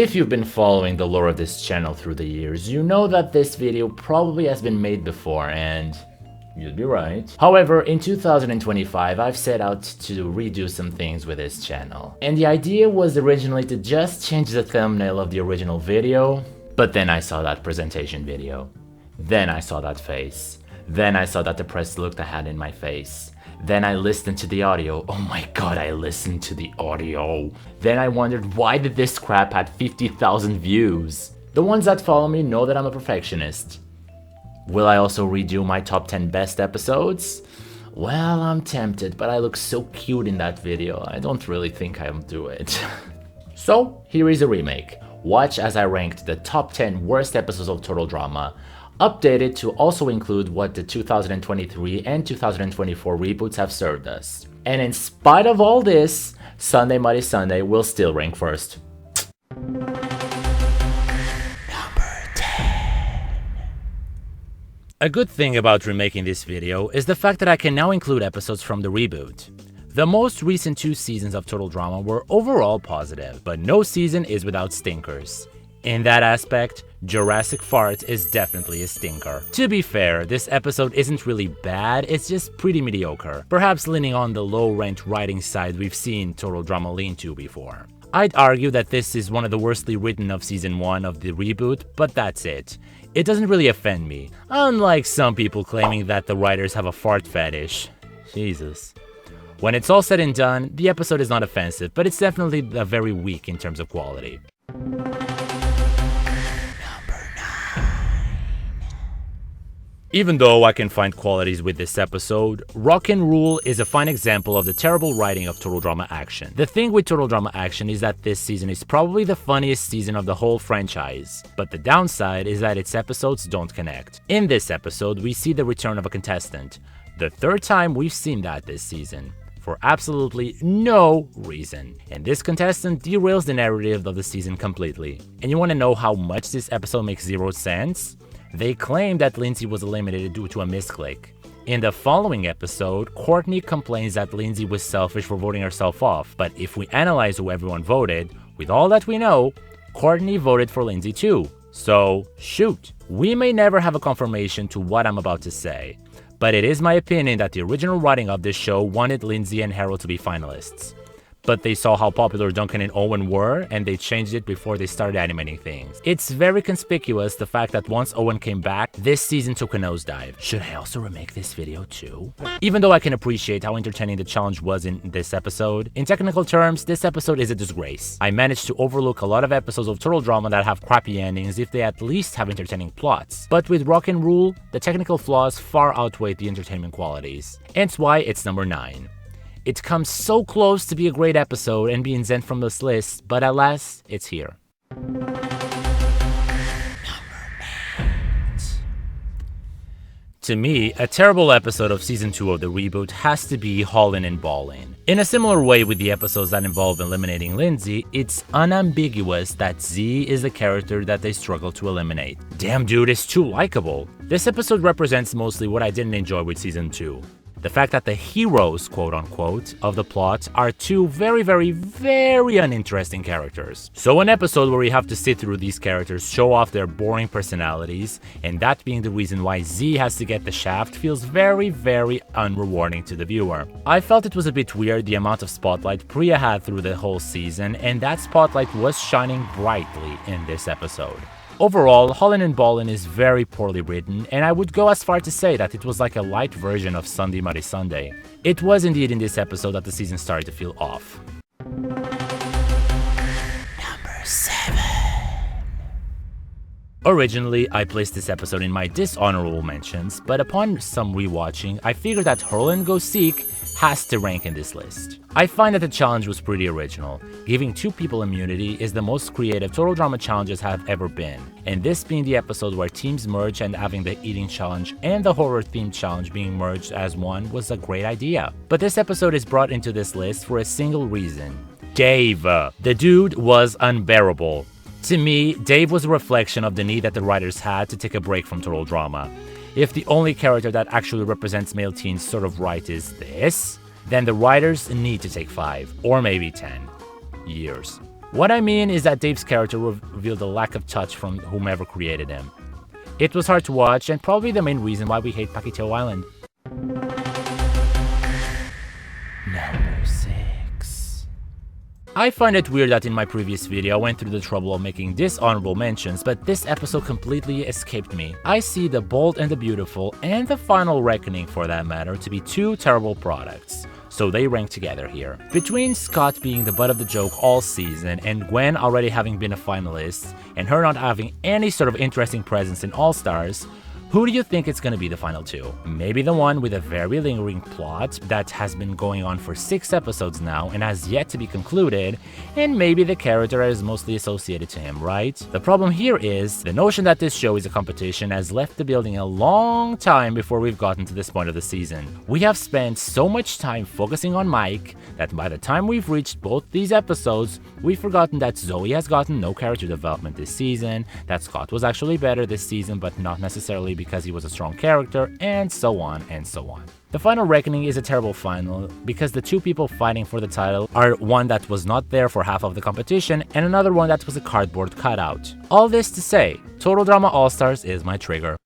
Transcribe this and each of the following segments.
If you've been following the lore of this channel through the years, you know that this video probably has been made before, and you'd be right. However, in 2025, I've set out to redo some things with this channel. And the idea was originally to just change the thumbnail of the original video, but then I saw that presentation video. Then I saw that face. Then I saw that depressed look I had in my face. Then I listened to the audio. Oh my god, I listened to the audio. Then I wondered, why did this crap had 50,000 views? The ones that follow me know that I'm a perfectionist. Will I also redo my top 10 best episodes? Well, I'm tempted, but I look so cute in that video, I don't really think I'll do it. So, here is a remake. Watch as I ranked the top 10 worst episodes of Total Drama, updated to also include what the 2023 and 2024 reboots have served us. And in spite of all this, Sundae Muddy Sundae will still rank first. Number 10. A good thing about remaking this video is the fact that I can now include episodes from the reboot. The most recent 2 seasons of Total Drama were overall positive, but no season is without stinkers. In that aspect, Jurassic Fart is definitely a stinker. To be fair, this episode isn't really bad, it's just pretty mediocre, perhaps leaning on the low-rent writing side we've seen Total Drama lean to before. I'd argue that this is one of the worstly written of season 1 of the reboot, but that's it. It doesn't really offend me, unlike some people claiming that the writers have a fart fetish. Jesus. When it's all said and done, the episode is not offensive, but it's definitely very weak in terms of quality. Even though I can find qualities with this episode, Rock and Rule is a fine example of the terrible writing of Total Drama Action. The thing with Total Drama Action is that this season is probably the funniest season of the whole franchise, but the downside is that its episodes don't connect. In this episode, we see the return of a contestant, the 3rd time we've seen that this season, for absolutely no reason. And this contestant derails the narrative of the season completely. And you want to know how much this episode makes 0 sense? They claim that Lindsay was eliminated due to a misclick. In the following episode, Courtney complains that Lindsay was selfish for voting herself off, but if we analyze who everyone voted, with all that we know, Courtney voted for Lindsay too. So, shoot. We may never have a confirmation to what I'm about to say, but it is my opinion that the original writing of this show wanted Lindsay and Harold to be finalists. But they saw how popular Duncan and Owen were, and they changed it before they started animating things. It's very conspicuous the fact that once Owen came back, this season took a nosedive. Should I also remake this video too? Even though I can appreciate how entertaining the challenge was in this episode, in technical terms, this episode is a disgrace. I managed to overlook a lot of episodes of Total Drama that have crappy endings if they at least have entertaining plots. But with Rock and Rule, the technical flaws far outweigh the entertainment qualities. Hence why it's number 9. It comes so close to be a great episode and being sent from this list, but alas, it's here. Number 8. To me, a terrible episode of season 2 of the reboot has to be Holland Bolin. In a similar way with the episodes that involve eliminating Lindsay, it's unambiguous that Z is the character that they struggle to eliminate. Damn dude is too likable. This episode represents mostly what I didn't enjoy with season 2. The fact that the heroes, quote-unquote, of the plot are 2 very uninteresting characters. So an episode where we have to sit through these characters show off their boring personalities, and that being the reason why Z has to get the shaft, feels very unrewarding to the viewer. I felt it was a bit weird the amount of spotlight Priya had through the whole season, and that spotlight was shining brightly in this episode. Overall, Holland Bolin is very poorly written, and I would go as far to say that it was like a light version of Sundae Muddy Sundae. It was indeed in this episode that the season started to feel off. Number 7. Originally, I placed this episode in my dishonorable mentions, but upon some rewatching, I figured that Hurland Go Seek has to rank in this list. I find that the challenge was pretty original. Giving 2 people immunity is the most creative Total Drama challenges have ever been, and this being the episode where teams merge and having the eating challenge and the horror themed challenge being merged as one was a great idea. But this episode is brought into this list for a single reason. Dave. The dude was unbearable. To me, Dave was a reflection of the need that the writers had to take a break from Total Drama. If the only character that actually represents male teens sort of right is this, then the writers need to take 5, or maybe 10 years What I mean is that Dave's character revealed a lack of touch from whomever created him. It was hard to watch and probably the main reason why we hate Paquito Island. Number 6. I find it weird that in my previous video I went through the trouble of making dishonorable mentions, but this episode completely escaped me. I see The Bold and the Beautiful and The Final Reckoning, for that matter, to be two terrible products. So they rank together here. Between Scott being the butt of the joke all season and Gwen already having been a finalist and her not having any sort of interesting presence in All Stars, who do you think it's gonna be the final two? Maybe the one with a very lingering plot that has been going on for 6 episodes now and has yet to be concluded, and maybe the character that is mostly associated to him, right? The problem here is, the notion that this show is a competition has left the building a long time before we've gotten to this point of the season. We have spent so much time focusing on Mike that by the time we've reached both these episodes, we've forgotten that Zoe has gotten no character development this season, that Scott was actually better this season but not necessarily because he was a strong character, and so on and so on. The Final Reckoning is a terrible final because the two people fighting for the title are one that was not there for half of the competition and another one that was a cardboard cutout. All this to say, Total Drama All Stars is my trigger.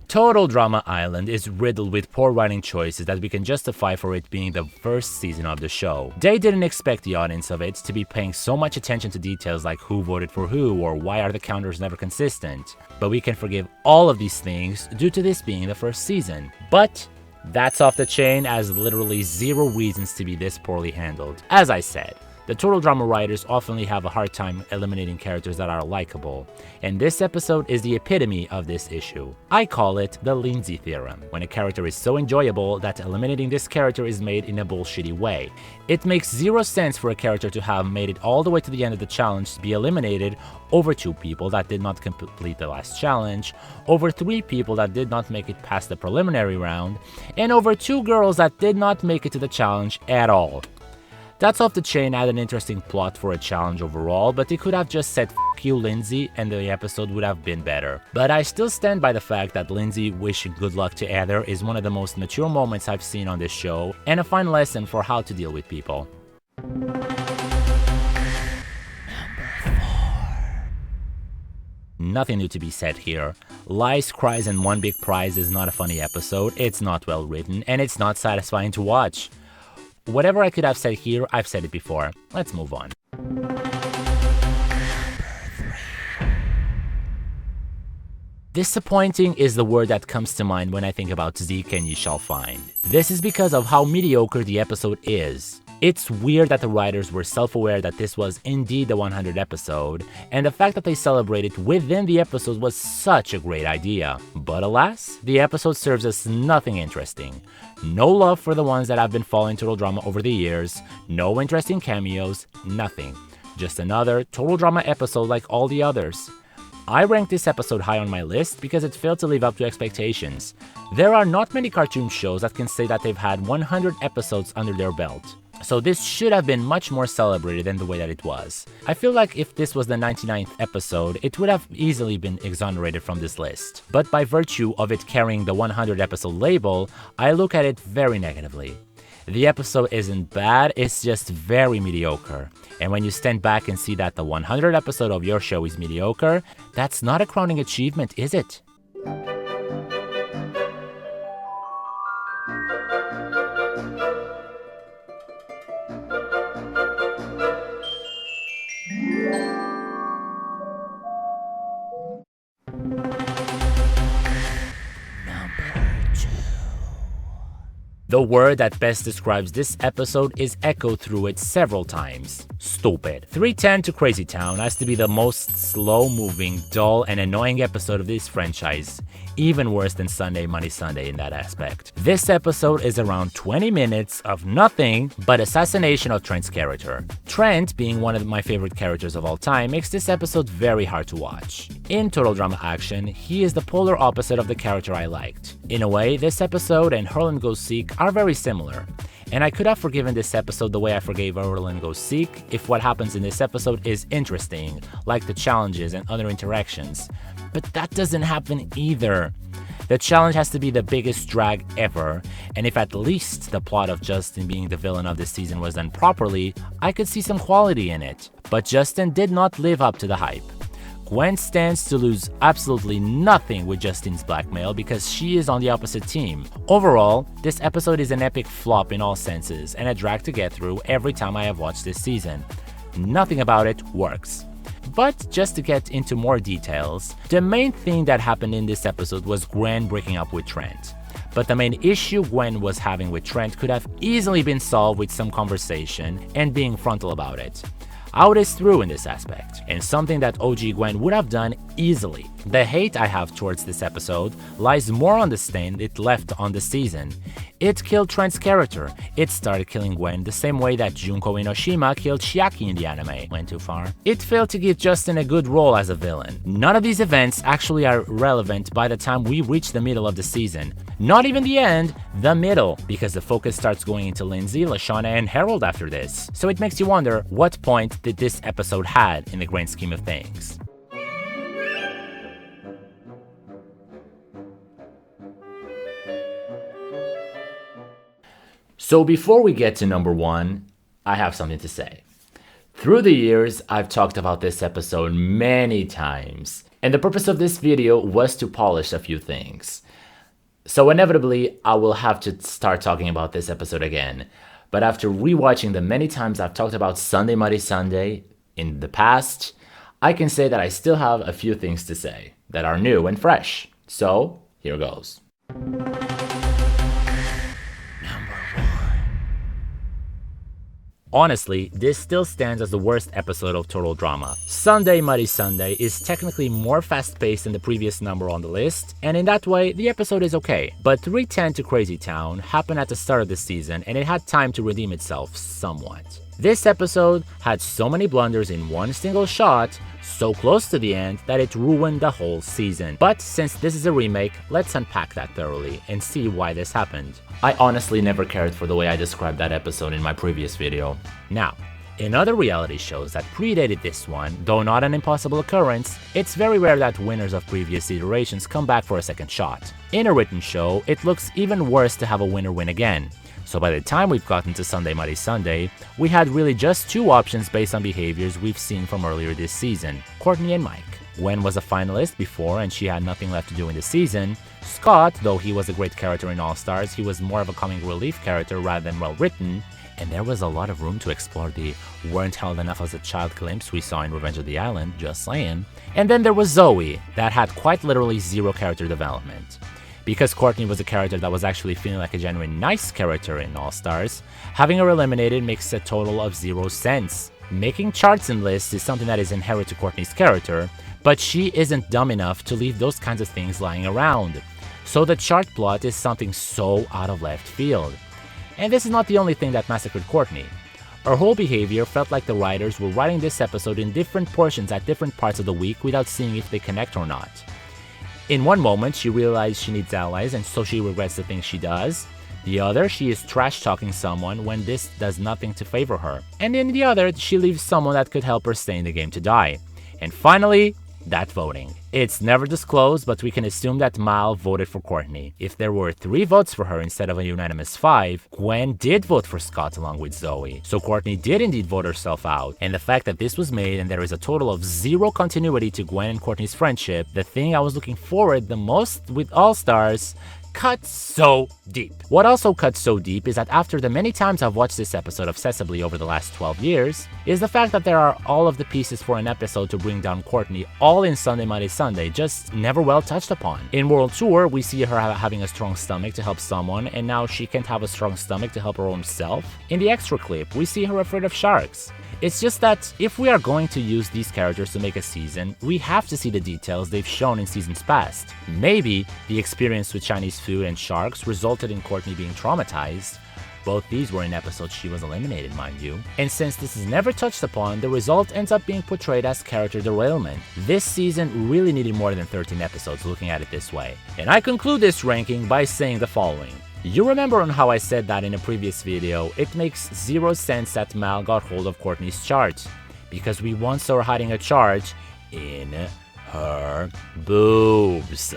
Total Drama Island is riddled with poor writing choices that we can justify for it being the first season of the show. They didn't expect the audience of it to be paying so much attention to details like who voted for who or why are the counters never consistent. But we can forgive all of these things due to this being the first season. But that's off the chain, as literally 0 reasons to be this poorly handled. As I said, the Total Drama writers often have a hard time eliminating characters that are likable, and this episode is the epitome of this issue. I call it the Lindsay theorem, when a character is so enjoyable that eliminating this character is made in a bullshitty way. It makes 0 sense for a character to have made it all the way to the end of the challenge to be eliminated over 2 people that did not complete the last challenge, over 3 people that did not make it past the preliminary round, and over 2 girls that did not make it to the challenge at all. That's off the chain, had an interesting plot for a challenge overall, but they could have just said "F you, Lindsay," and the episode would have been better. But I still stand by the fact that Lindsay wishing good luck to Heather is one of the most mature moments I've seen on this show, and a fine lesson for how to deal with people. Nothing new to be said here. Lies, cries, and one big prize is not a funny episode, it's not well written, and it's not satisfying to watch. Whatever I could have said here, I've said it before. Let's move on. Disappointing is the word that comes to mind when I think about Zeke and You Shall Find. This is because of how mediocre the episode is. It's weird that the writers were self-aware that this was indeed the 100th episode, and the fact that they celebrated within the episode was such a great idea. But alas, the episode serves us nothing interesting. No love for the ones that have been following Total Drama over the years, no interesting cameos, nothing. Just another Total Drama episode like all the others. I ranked this episode high on my list because it failed to live up to expectations. There are not many cartoon shows that can say that they've had 100 episodes under their belt. So this should have been much more celebrated than the way that it was. I feel like if this was the 99th episode, it would have easily been exonerated from this list. But by virtue of it carrying the 100 episode label, I look at it very negatively. The episode isn't bad, it's just very mediocre. And when you stand back and see that the 100th episode of your show is mediocre, that's not a crowning achievement, is it? The word that best describes this episode is echoed through it several times. Stupid. 310 to Crazy Town has to be the most slow-moving, dull, and annoying episode of this franchise. Even worse than Sundae Muddy Sundae in that aspect. This episode is around 20 minutes of nothing but assassination of Trent's character. Trent, being one of my favorite characters of all time, makes this episode very hard to watch. In Total Drama Action, he is the polar opposite of the character I liked. In a way, this episode and Hurland Go Seek are very similar. And I could have forgiven this episode the way I forgave Hurland Go Seek if what happens in this episode is interesting, like the challenges and other interactions. But that doesn't happen either. The challenge has to be the biggest drag ever, and if at least the plot of Justin being the villain of this season was done properly, I could see some quality in it. But Justin did not live up to the hype. Gwen stands to lose absolutely nothing with Justin's blackmail because she is on the opposite team. Overall, this episode is an epic flop in all senses and a drag to get through every time I have watched this season. Nothing about it works. But just to get into more details, the main thing that happened in this episode was Gwen breaking up with Trent. But the main issue Gwen was having with Trent could have easily been solved with some conversation and being frontal about it. Out is through in this aspect, and something that OG Gwen would have done easily. The hate I have towards this episode lies more on the stain it left on the season. It killed Trent's character. It started killing Gwen the same way that Junko Inoshima killed Chiaki in the anime. Went too far. It failed to give Justin a good role as a villain. None of these events actually are relevant by the time we reach the middle of the season. Not even the end, the middle, because the focus starts going into Lindsay, Lashana, and Harold after this. So it makes you wonder, what point did this episode had in the grand scheme of things? So before we get to number one, I have something to say. Through the years, I've talked about this episode many times, and the purpose of this video was to polish a few things. So inevitably, I will have to start talking about this episode again. But after rewatching the many times I've talked about Sundae Muddy Sundae in the past, I can say that I still have a few things to say that are new and fresh. So, here goes. Honestly, this still stands as the worst episode of Total Drama. Sundae Muddy Sundae is technically more fast-paced than the previous number on the list, and in that way, the episode is okay. But 310 to Crazy Town happened at the start of the season, and it had time to redeem itself somewhat. This episode had so many blunders in one single shot, so close to the end that it ruined the whole season. But since this is a remake, let's unpack that thoroughly and see why this happened. I honestly never cared for the way I described that episode in my previous video. Now, in other reality shows that predated this one, though not an impossible occurrence, it's very rare that winners of previous iterations come back for a second shot. In a written show, it looks even worse to have a winner win again. So by the time we've gotten to Sundae Muddy Sundae, we had really just two options based on behaviors we've seen from earlier this season, Courtney and Mike. Gwen was a finalist before and she had nothing left to do in the season. Scott, though he was a great character in All Stars, he was more of a comic relief character rather than well written, and there was a lot of room to explore the weren't held enough as a child glimpse we saw in Revenge of the Island, just saying. And then there was Zoe, that had quite literally zero character development. Because Courtney was a character that was actually feeling like a genuine nice character in All Stars, having her eliminated makes a total of 0 sense. Making charts and lists is something that is inherent to Courtney's character, but she isn't dumb enough to leave those kinds of things lying around. So the chart plot is something so out of left field. And this is not the only thing that massacred Courtney. Her whole behavior felt like the writers were writing this episode in different portions at different parts of the week without seeing if they connect or not. In one moment, she realizes she needs allies and so she regrets the things she does. The other, she is trash-talking someone when this does nothing to favor her. And in the other, she leaves someone that could help her stay in the game to die. And finally, that voting. It's never disclosed, but we can assume that Mal voted for Courtney. If there were 3 votes for her instead of a unanimous 5, Gwen did vote for Scott along with Zoe. So Courtney did indeed vote herself out. And the fact that this was made and there is a total of 0 continuity to Gwen and Courtney's friendship, the thing I was looking forward the most with All Stars, cut so deep. What also cuts so deep is that after the many times I've watched this episode obsessively over the last 12 years, is the fact that there are all of the pieces for an episode to bring down Courtney all in Sundae Muddy Sundae, just never well touched upon. In World Tour, we see her having a strong stomach to help someone, and now she can't have a strong stomach to help her own self. In the extra clip, we see her afraid of sharks. It's just that if we are going to use these characters to make a season, we have to see the details they've shown in seasons past. Maybe the experience with Chinese food and sharks resulted in Courtney being traumatized. Both these were in episodes she was eliminated, mind you. And since this is never touched upon, the result ends up being portrayed as character derailment. This season really needed more than 13 episodes looking at it this way. And I conclude this ranking by saying the following. You remember on how I said that in a previous video, it makes 0 sense that Mal got hold of Courtney's chart, because we once saw her hiding a chart in her boobs.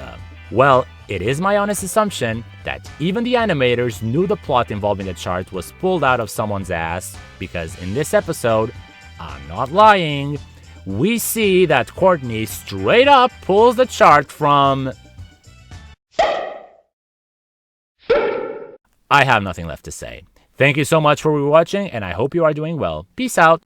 Well, it is my honest assumption that even the animators knew the plot involving the chart was pulled out of someone's ass, because in this episode, I'm not lying, we see that Courtney straight up pulls the chart from... I have nothing left to say. Thank you so much for watching, and I hope you are doing well. Peace out.